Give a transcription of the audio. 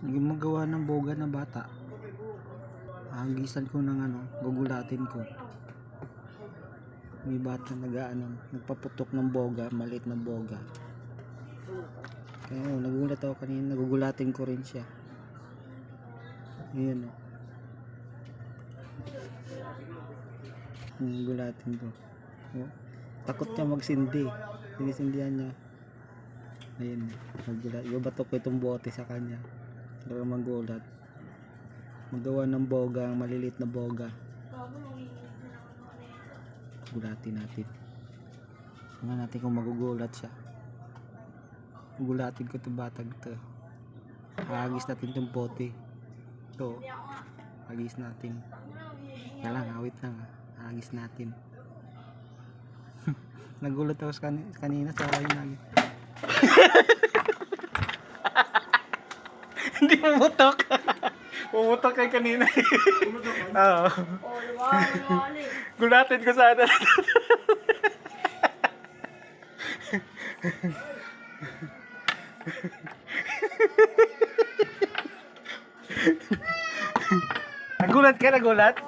Gumagawa ng boga na bata. Hagisan ko ng gugulatin ko. May bata nagpaputok ng boga, maliit na boga. Kaya nagulat ako kanina, nagugulatin ko rin siya. Ayan nagugulatin ko. Takot niya magsindi. Sinisindihan niya. Ayun, ibabato ko itong bote sa kanya. Para magulat. Magawa ng boga, maliliit na boga. Gulatin natin. Tingnan natin kung magugulat siya. Gulatin ko itong batag ito. Hagis natin itong bote. Ito. Hagis natin. Kaya lang, awit lang. Hagis natin. Nagulat ako kanina sa hagis. Hindi pumutok. Pumutok kay kanina. Oo. Gulatin ko sana. Nagulat ka, nagulat?